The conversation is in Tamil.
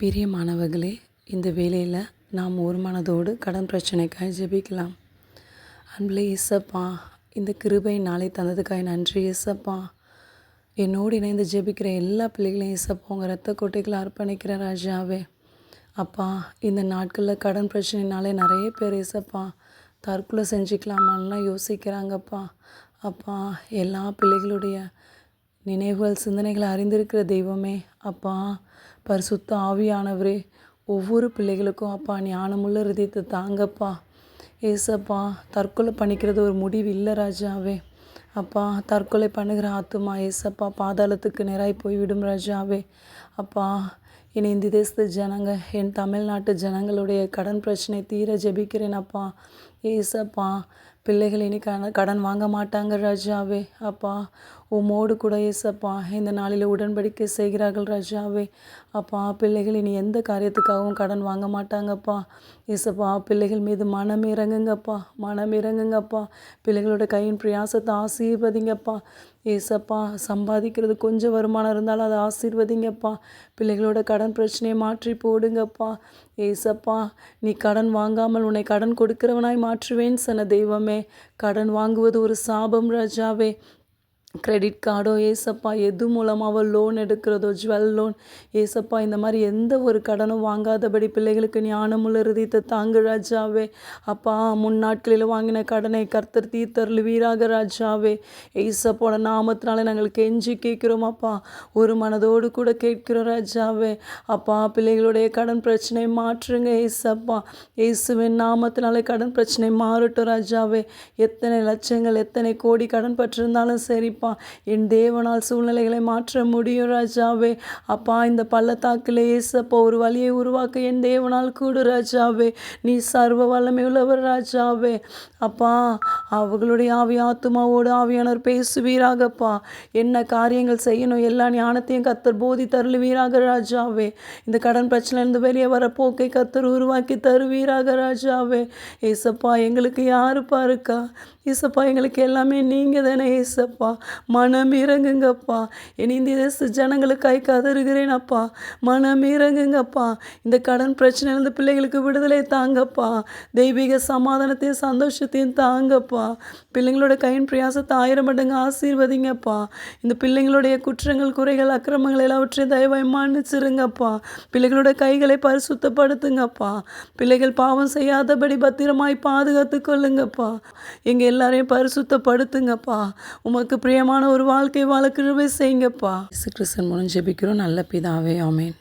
பிரியமானவர்களே, இந்த வேளையில் நாம் ஒரு மனதோடு கடன் பிரச்சனைக்காய் ஜெபிக்கலாம். அன்புலே இயேசப்பா, இந்த கிருபை நாளை தந்ததுக்காய் நன்றி இயேசப்பா. என்னோடு இணைந்து ஜெபிக்கிற எல்லா பிள்ளைகளையும் இயேசப்பா உங்கள் ரத்த கோட்டைகளை அர்ப்பணிக்கிற ராஜாவே. அப்பா, இந்த நாட்களில் கடன் பிரச்சனைனாலே நிறைய பேர் இயேசப்பா தற்கொலை செஞ்சுக்கலாமான்லாம் யோசிக்கிறாங்கப்பா. அப்பா, எல்லா பிள்ளைகளுடைய நினைவுகள் சிந்தனைகளை அறிந்திருக்கிற தெய்வமே, அப்பா பரிசுத்த ஆவியானவரே, ஒவ்வொரு பிள்ளைகளுக்கும் அப்பா ஞானமுள்ள இருதயத்தை தாங்கப்பா. ஏசப்பா, தற்கொலை பண்ணிக்கிறது ஒரு முடிவு இல்லை ராஜாவே. அப்பா, தற்கொலை பண்ணுகிற ஆத்துமா ஏசப்பா பாதாளத்துக்கு நேராய் போய்விடும் ராஜாவே. அப்பா, இனி இந்த தேசத்து ஜனங்க, என் தமிழ்நாட்டு ஜனங்களுடைய கடன் பிரச்சனை தீர ஜெபிக்கிறேன் அப்பா. ஏசப்பா, பிள்ளைகள் இனி கடன் வாங்க மாட்டாங்க ராஜாவே. அப்பா, உம்மோடு கூட ஏசப்பா இந்த நாளில் உடன்படிக்கை செய்கிறார்கள் ராஜாவே. அப்பா, பிள்ளைகள் இனி எந்த காரியத்துக்காகவும் கடன் வாங்க மாட்டாங்கப்பா. ஏசப்பா, பிள்ளைகள் மீது மனம் இறங்குங்கப்பா, மனம் இறங்குங்கப்பா. பிள்ளைகளோட கையின் பிரயாசத்தை ஆசீர்வதிங்கப்பா. ஏசப்பா, சம்பாதிக்கிறது கொஞ்சம் வருமானம் இருந்தாலும் அதை ஆசீர்வதிங்கப்பா. பிள்ளைகளோட கடன் பிரச்சனையை மாற்றி போடுங்கப்பா. ஏசப்பா, நீ கடன் வாங்காமல் உன்னை கடன் கொடுக்கிறவனாய் மாற்றுவேன் சொன்ன தெய்வமே. கடன் வாங்குவது ஒரு சாபம் ராஜாவே. கிரெடிட் கார்டோ ஏசப்பா, எது மூலமாக லோன் எடுக்கிறதோ, ஜுவல் லோன் ஏசப்பா, இந்த மாதிரி எந்த ஒரு கடனும் வாங்காதபடி பிள்ளைகளுக்கு ஞானமுள்ள இருதயத்தை தாங்கு ராஜாவே. அப்பா, முன்னாட்களில் வாங்கின கடனை கர்த்தர் தீர்த்தருளுவீராக ராஜாவே. ஏசப்போட நாமத்தினால நாங்கள் கெஞ்சி கேட்குறோம் அப்பா, ஒரு மனதோடு கூட கேட்கிறோம் ராஜாவே. அப்பா, பிள்ளைகளுடைய கடன் பிரச்சனை மாற்றுங்க ஏசப்பா. இயேசுவின் நாமத்தினால கடன் பிரச்சனை மாறட்டும் ராஜாவே. எத்தனை லட்சங்கள் எத்தனை கோடி கடன் பற்றிருந்தாலும் சரி, என் தேவனால் சூழ்நிலைகளை மாற்ற முடியும் ராஜாவே. அப்பா, இந்த பள்ளத்தாக்கிலே ஏசப்பா ஒரு வழியை உருவாக்க என் தேவனால் கூடு ராஜாவே. நீ சர்வ வல்லமை உள்ளவர் ராஜாவே. அப்பா, அவர்களுடைய ஆவி ஆத்துமாவோடு ஆவியானவர் பேசுவீராகப்பா. என்ன காரியங்கள் செய்யணும் எல்லா ஞானத்தையும் கர்த்தர் போதி தருளுவீராக ராஜாவே. இந்த கடன் பிரச்சனையிலிருந்து வெளியே வர போக்கை கர்த்தர் உருவாக்கி தருவீராக ராஜாவே. ஏசப்பா, எங்களுக்கு யாருப்பா இருக்கா? ஏசப்பா, எங்களுக்கு எல்லாமே நீங்கள் தானே ஏசப்பா. மனம் இறங்குங்கப்பா. இனி இந்த தேச ஜனங்களுக்காய் கதறுகிறேன் அப்பா. மனம் இறங்குங்கப்பா. இந்த கடன் பிரச்சனையிலிருந்து பிள்ளைகளுக்கு விடுதலை தாங்கப்பா. தெய்வீக சமாதானத்தையும் சந்தோஷத்தையும் தாங்கப்பா. பிள்ளைங்களோட கையின் பிரயாசத்தை 1000 மடங்கு ஆசீர்வதிங்கப்பா. இந்த பிள்ளைங்களுடைய குற்றங்கள் குறைகள் அக்கிரமங்கள் எல்லாவற்றையும் தயவாய் மன்னிச்சிருங்கப்பா. பிள்ளைகளோட கைகளை பரிசுத்தப்படுத்துங்கப்பா. பிள்ளைகள் பாவம் செய்யாதபடி பத்திரமாய் பாதுகாத்து கொள்ளுங்கப்பா. எங்கள் எல்லாரையும் பரிசுத்தப்படுத்துங்கப்பா. உமக்கு பிரியமான ஒரு வாழ்க்கை வாழ கிருபை செய்யுங்கப்பா. இயேசு கிறிஸ்துவின் மூலம் ஜெபிக்கிறோம் நல்ல பிதாவே, ஆமென்.